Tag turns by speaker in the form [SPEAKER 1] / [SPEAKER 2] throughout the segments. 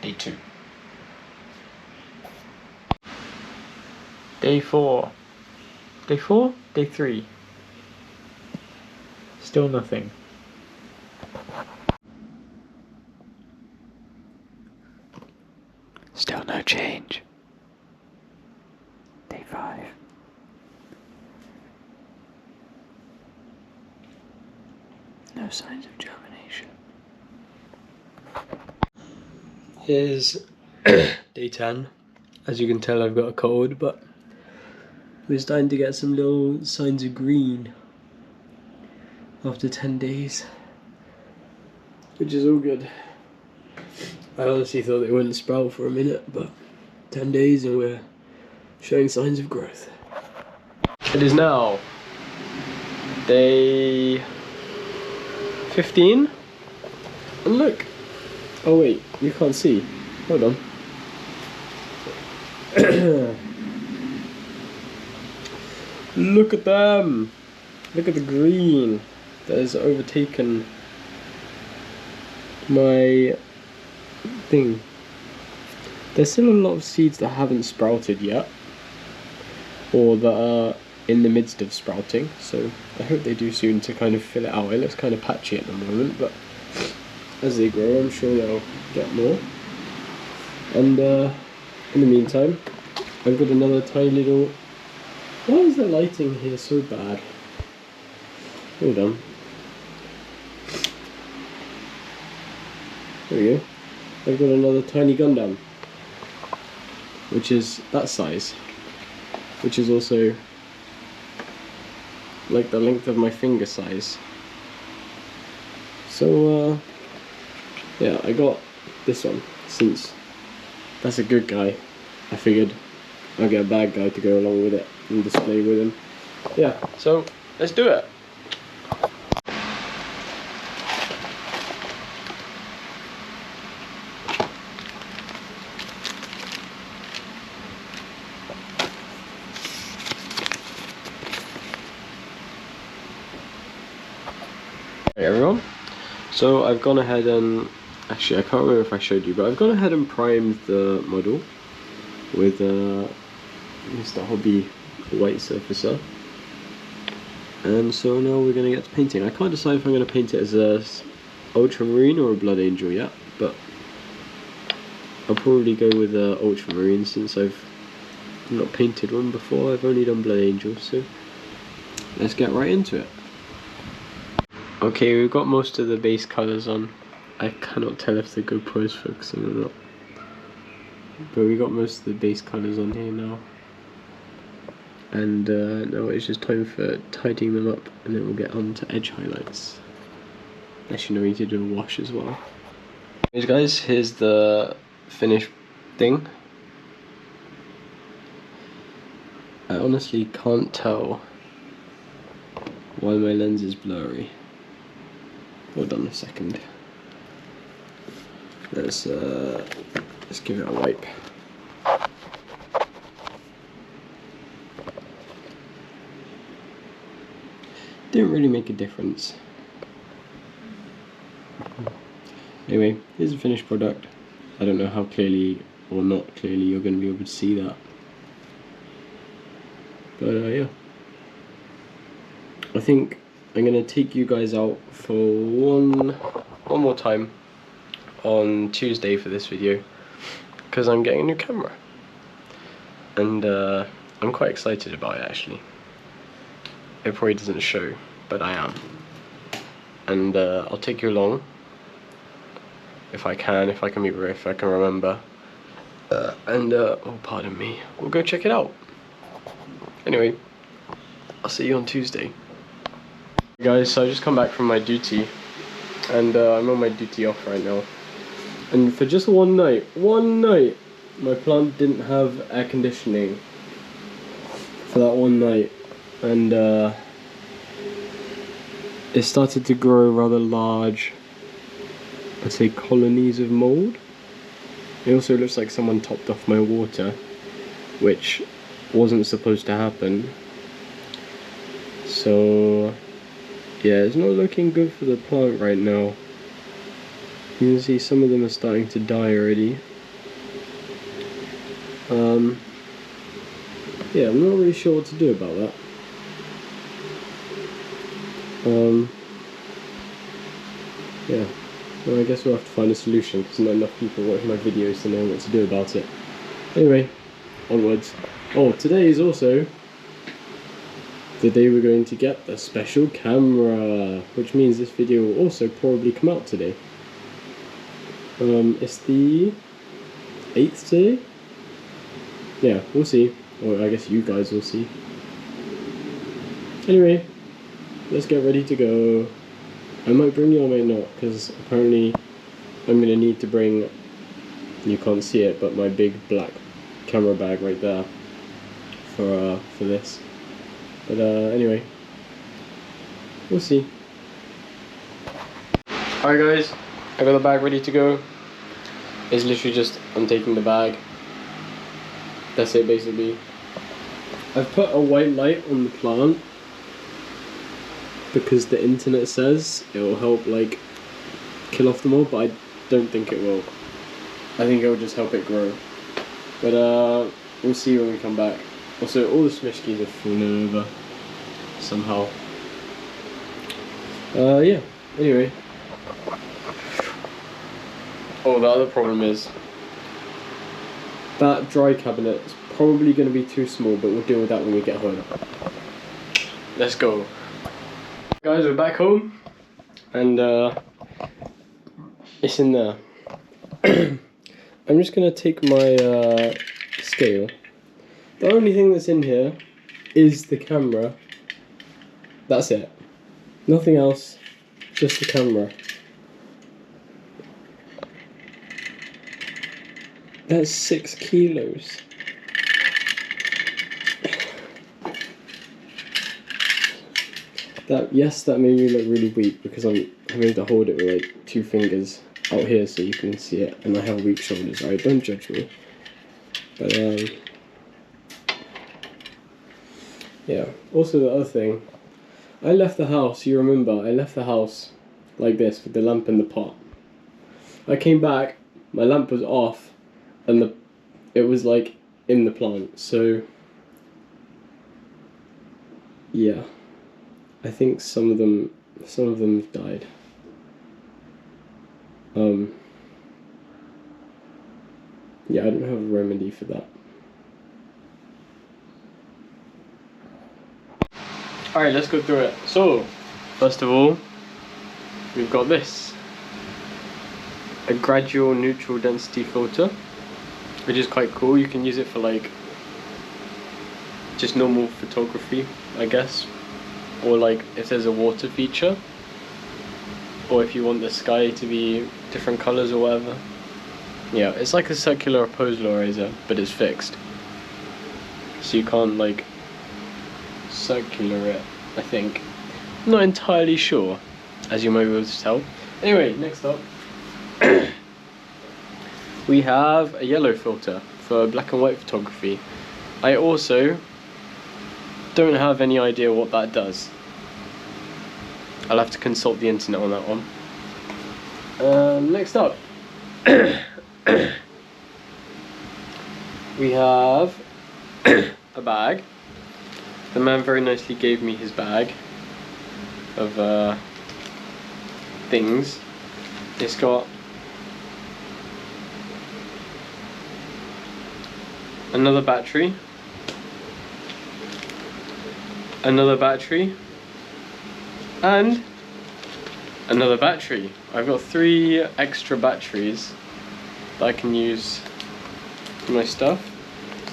[SPEAKER 1] day 2. Day 4. Day 4? Day 3. Still nothing. Still no change. Day 5. No signs of germination. Here's day 10. As you can tell, I've got a cold, but we're starting to get some little signs of green after 10 days, which is all good. I honestly thought they wouldn't sprout for a minute, but 10 days and we're showing signs of growth. It is now day 15, and look. Oh wait, you can't see. Hold on. Look at them! Look at the green that has overtaken my thing. There's still a lot of seeds that haven't sprouted yet, or that are in the midst of sprouting, so I hope they do soon to kind of fill it out. It looks kind of patchy at the moment, but as they grow I'm sure they'll get more. And in the meantime, I've got another tiny little... Why is the lighting here so bad? Hold on. There we go. I've got another tiny Gundam, which is that size, which is also like the length of my finger size. So yeah, I got this one since that's a good guy. I figured I'll get a bad guy to go along with it and display with him. Yeah, so let's do it. Hey everyone, so I've gone ahead and, actually I can't remember if I showed you, but I've gone ahead and primed the model with Mr. Hobby white surfacer, and so now we're going to get to painting. I can't decide if I'm going to paint it as a ultramarine or a blood angel yet, but I'll probably go with ultramarine since I've not painted one before. I've only done blood angels, so let's get right into it. Okay, we've got most of the base colours on. I cannot tell if the GoPro is focusing or not, but we got most of the base colours on here now. And now it's just time for tidying them up, and then we'll get on to edge highlights. Actually, no, we need to do a wash as well. Anyways guys, here's the finished thing. I honestly can't tell why my lens is blurry. Hold on a second. Let's give it a wipe. Didn't really make a difference. Anyway, here's the finished product. I don't know how clearly or not clearly you're going to be able to see that. But yeah. I think I'm going to take you guys out for one more time on Tuesday for this video, because I'm getting a new camera. And I'm quite excited about it actually. It probably doesn't show, but I am. And I'll take you along if I can remember. Oh pardon me, we'll go check it out. Anyway, I'll see you on Tuesday. Hey guys, so I just come back from my duty, and I'm on my duty off right now. And for just one night, my plant didn't have air conditioning for that one night, and it started to grow rather large, I'd say, colonies of mold. It also looks like someone topped off my water, which wasn't supposed to happen. So yeah, it's not looking good for the plant right now. You can see some of them are starting to die already. Yeah, I'm not really sure what to do about that. Yeah, well, I guess we'll have to find a solution because not enough people watch my videos to know what to do about it. Anyway, onwards. Oh, today is also the day we're going to get the special camera, which means this video will also probably come out today. It's the 8th today? Yeah, we'll see. Or I guess you guys will see. Anyway, let's get ready to go. I might bring you, I might not, because apparently I'm going to need to bring, you can't see it, but my big black camera bag right there for this. But anyway, we'll see. Alright guys, I got the bag ready to go. It's literally just, I'm taking the bag. That's it basically. I've put a white light on the plant because the internet says it will help like kill off the mold, but I don't think it will. I think it will just help it grow. But we'll see when we come back. Also, all the smishkis are falling over somehow. Yeah, anyway. Oh, the other problem is that dry cabinet is probably going to be too small, but we'll deal with that when we get home. Let's go. Guys, we're back home, and it's in there. I'm just going to take my scale. The only thing that's in here is the camera. That's it. Nothing else, just the camera. That's 6 kilos. That made me look really weak because I'm having to hold it with like 2 fingers out here so you can see it, and I have weak shoulders. Alright, don't judge me. But yeah. Also the other thing, I left the house. You remember? I left the house like this with the lamp in the pot. I came back, my lamp was off, and it was like in the plant. So yeah. I think some of them died. Yeah, I don't have a remedy for that. Alright, let's go through it. So, first of all, we've got this. A gradual neutral density filter, which is quite cool. You can use it for like just normal photography, I guess. Or like if there's a water feature, or if you want the sky to be different colors or whatever. Yeah, it's like a circular polarizer, but it's fixed, so you can't like circular it, I think. I'm not entirely sure, as you might be able to tell. Anyway, next up we have a yellow filter for black and white photography. I also don't have any idea what that does. I'll have to consult the internet on that one. Next up we have a bag. The man very nicely gave me his bag of things. It's got another battery, and another battery. I've got 3 extra batteries that I can use for my stuff,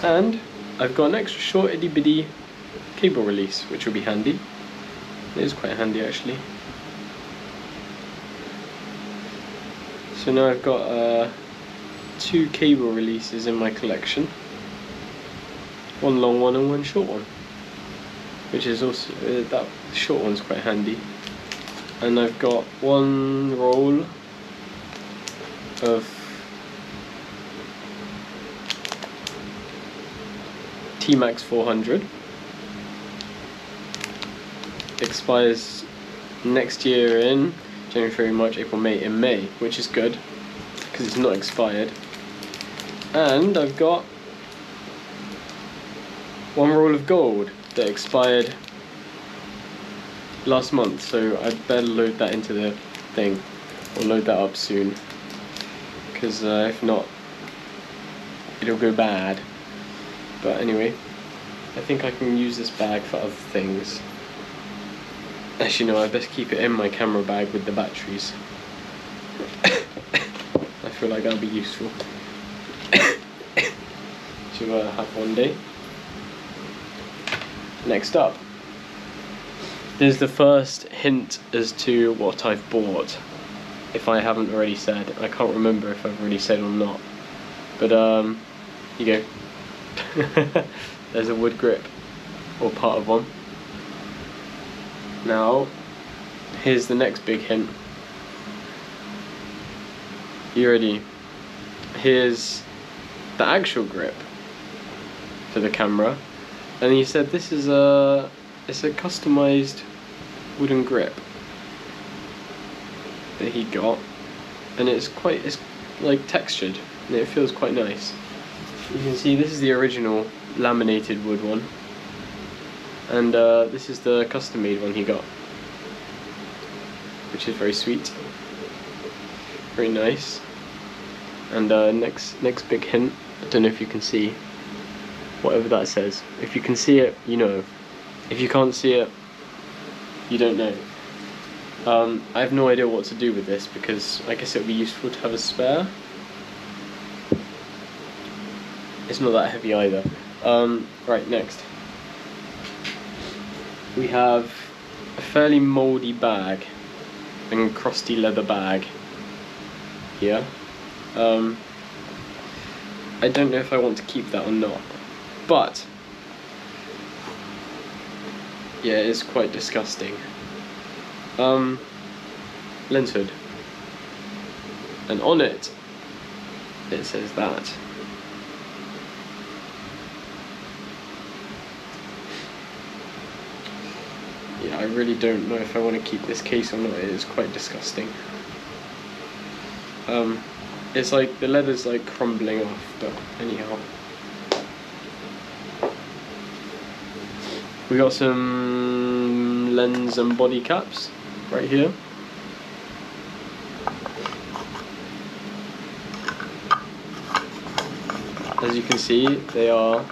[SPEAKER 1] and I've got an extra short itty bitty cable release, which will be handy. It is quite handy actually. So now I've got 2 cable releases in my collection, one long one and one short one, which is also that short one's quite handy. And I've got 1 roll of T-Max 400. Expires next year in January, February, March, April, May, in May, which is good because it's not expired. And I've got one roll of gold that expired last month, so I better load that into the thing, or load that up soon, because if not, it'll go bad. But anyway, I think I can use this bag for other things. Actually no, I best keep it in my camera bag with the batteries. I feel like that'll be useful to have one day. Next up, there's the first hint as to what I've bought, if I haven't already said. I can't remember if I've already said or not, but here you go. There's a wood grip, or part of one. Now, here's the next big hint. You ready? Here's the actual grip for the camera, and he said this is it's a customized wooden grip that he got, and it's like textured, and it feels quite nice. You can see this is the original laminated wood one, and this is the custom made one he got, which is very sweet, very nice. And next big hint, I don't know if you can see whatever that says. If you can see it, you know. If you can't see it, you don't know. I have no idea what to do with this, because I guess it would be useful to have a spare. It's not that heavy either. Right, next. We have a fairly mouldy bag, and crusty leather bag here. I don't know if I want to keep that or not, but yeah, it's quite disgusting. Lens hood, and on it says that. Yeah, I really don't know if I want to keep this case or not. It is quite disgusting. It's like the leather's like crumbling off, but anyhow. We got some lens and body caps right here. As you can see, they are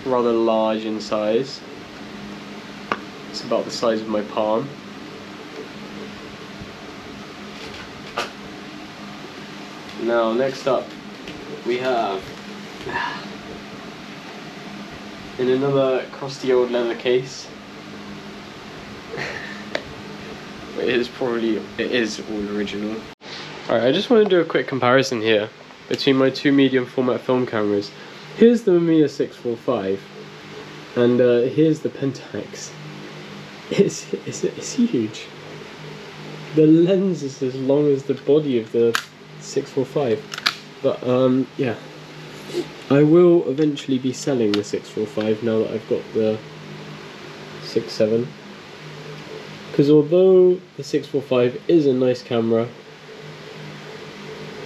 [SPEAKER 1] rather large in size. It's about the size of my palm. Now, next up, we have, in another crusty old leather case, it is all original. Alright, I just want to do a quick comparison here between my two medium format film cameras. Here's the Mamiya 645, and here's the Pentax. It's huge. The lens is as long as the body of the 645, but yeah, I will eventually be selling the 645 now that I've got the 6.7, because although the 645 is a nice camera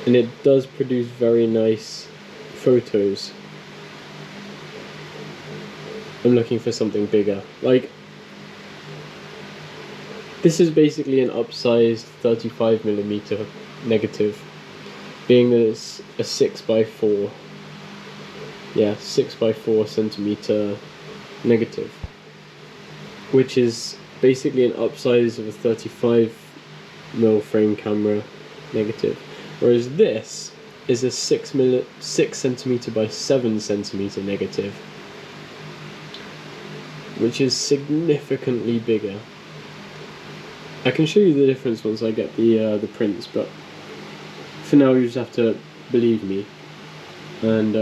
[SPEAKER 1] and it does produce very nice photos, I'm looking for something bigger. Like, this is basically an upsized 35mm negative, being that it's a 6x4, yeah, 6x4 centimeter negative, which is basically an upsize of a 35mm frame camera negative, whereas this is a 6 centimeter by 7 centimeter negative, which is significantly bigger. I can show you the difference once I get the prints, but for now you just have to believe me. And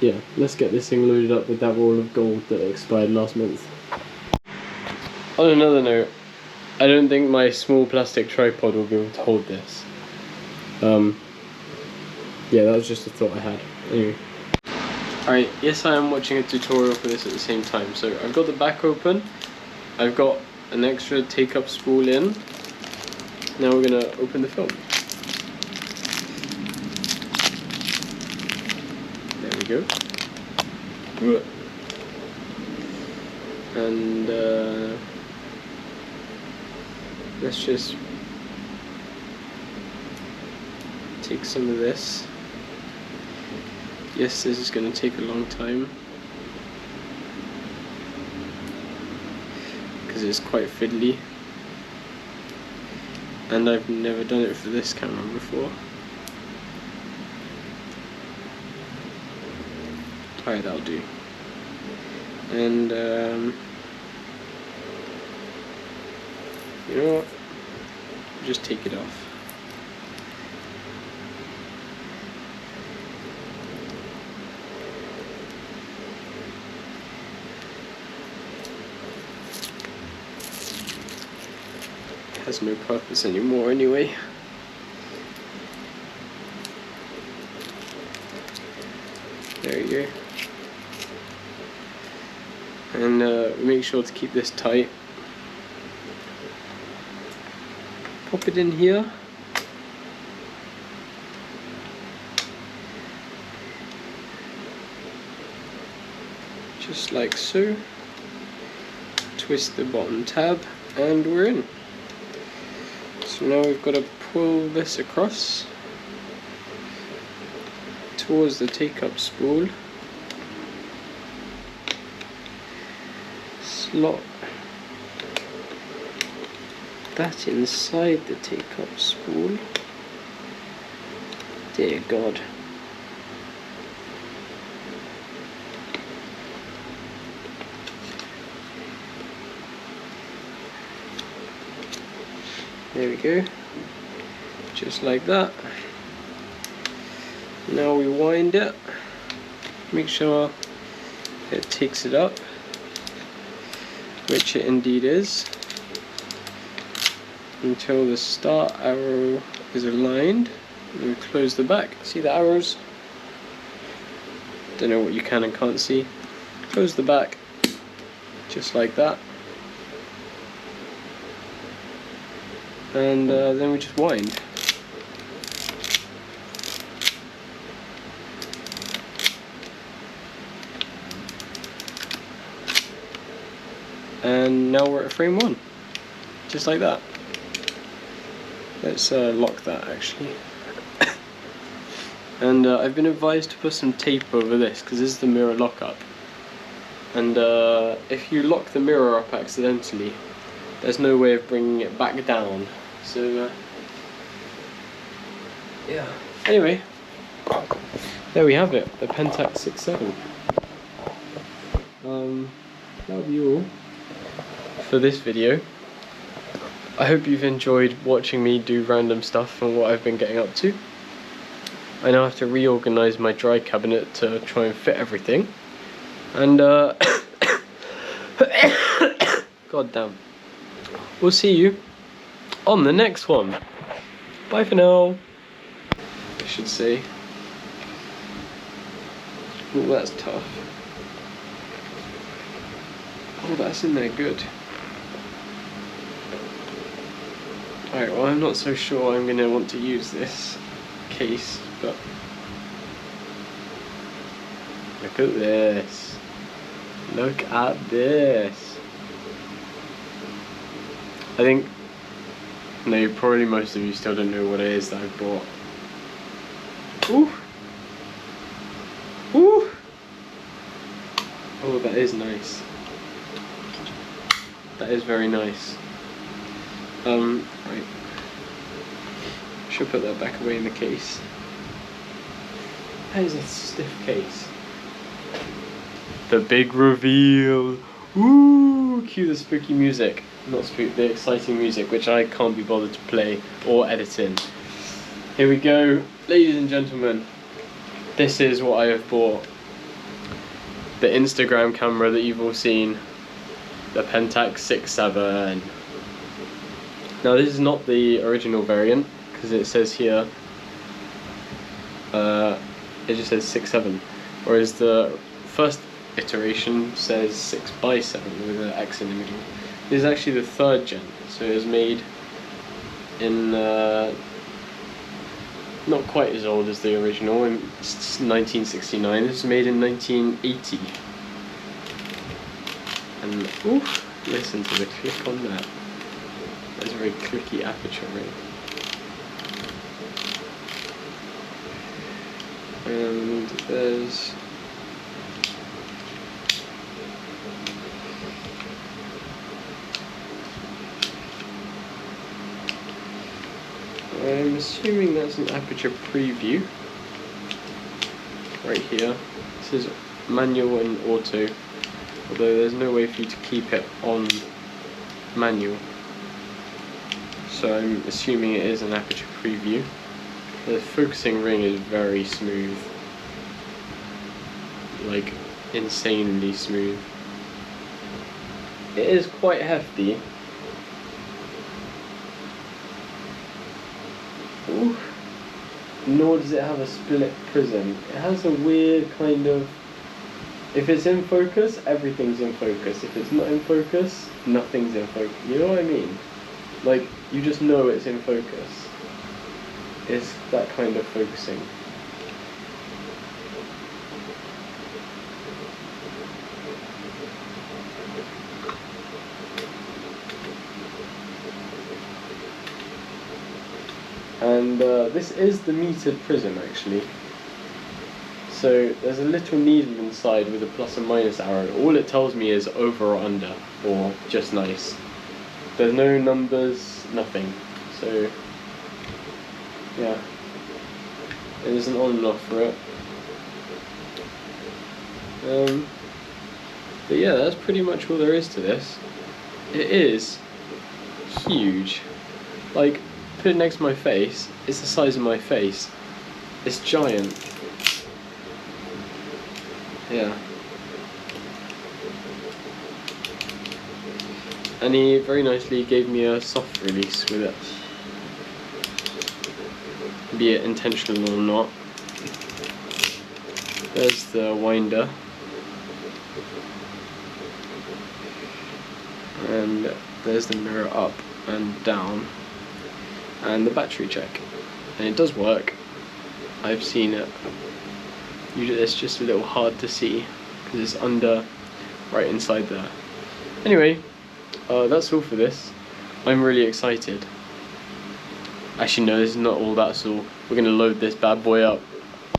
[SPEAKER 1] yeah, let's get this thing loaded up with that roll of gold that expired last month. On another note, I don't think my small plastic tripod will be able to hold this. Yeah, that was just a thought I had. Anyway. Alright, yes, I am watching a tutorial for this at the same time. So I've got the back open, I've got an extra take-up spool in. Now we're going to open the film. There we go. And let's just take some of this. Yes, this is going to take a long time because it's quite fiddly, and I've never done it for this camera before. Alright, that'll do. And you know what? Just take it off. It has no purpose anymore anyway. There you go. And make sure to keep this tight. Pop it in here. Just like so. Twist the bottom tab and we're in. So now we've got to pull this across towards the take-up spool. Slot that inside the take-up spool. Dear God. There we go. Just like that. Now we wind it. Make sure it takes it up, which it indeed is, until the start arrow is aligned. And we close the back. See the arrows? Don't know what you can and can't see. Close the back, just like that. And then we just wind. And now we're at frame 1, just like that. Let's lock that actually. And I've been advised to put some tape over this because this is the mirror lockup. And if you lock the mirror up accidentally, there's no way of bringing it back down. So yeah. Anyway, there we have it, the Pentax 6.7. That'll be all for this video. I hope you've enjoyed watching me do random stuff and what I've been getting up to. I now have to reorganize my dry cabinet to try and fit everything. And God damn. We'll see you on the next one. Bye for now. I should say. Oh, that's tough. Oh, that's in there good. Alright, well, I'm not so sure I'm going to want to use this case, but look at this. Look at this. I think, no, probably most of you still don't know what it is that I bought. Ooh! Ooh! Oh, that is nice. That is very nice. Right. Should put that back away in the case. That is a stiff case. The big reveal! Ooh! Cue the spooky music. Not spooky, the exciting music, which I can't be bothered to play or edit in. Here we go, ladies and gentlemen. This is what I have bought. The Instagram camera that you've all seen. The Pentax 6.7. Now this is not the original variant, because it says here, it just says 6.7, whereas the first iteration says 6x7 with an X in the middle. This is actually the 3rd gen, so it was made in not quite as old as the original. It's 1969. This was made in 1980. And oof, listen to the click on that. That's a very clicky aperture ring. And there's I'm assuming that's an aperture preview right here. This is manual and auto, although there's no way for you to keep it on manual. So I'm assuming it is an aperture preview. The focusing ring is very smooth, like insanely smooth. It is quite hefty. Ooh. Nor does it have a split prism. It has a weird kind of, if it's in focus, everything's in focus. If it's not in focus, nothing's in focus. You know what I mean? Like, you just know it's in focus. It's that kind of focusing. And this is the metered prism actually. So there's a little needle inside with a plus and minus arrow. All it tells me is over or under, or just nice. There's no numbers, nothing. So yeah, there's an on and off for it. But yeah, that's pretty much all there is to this. It is huge. Like, put it next to my face, it's the size of my face. It's giant. Yeah. And he very nicely gave me a soft release with it. Be it intentional or not. There's the winder. And there's the mirror up and down. And the battery check. And it does work. I've seen it. It's just a little hard to see because it's under, right inside there. Anyway, that's all for this. I'm really excited. Actually no, this is not all, that's all. We're going to load this bad boy up.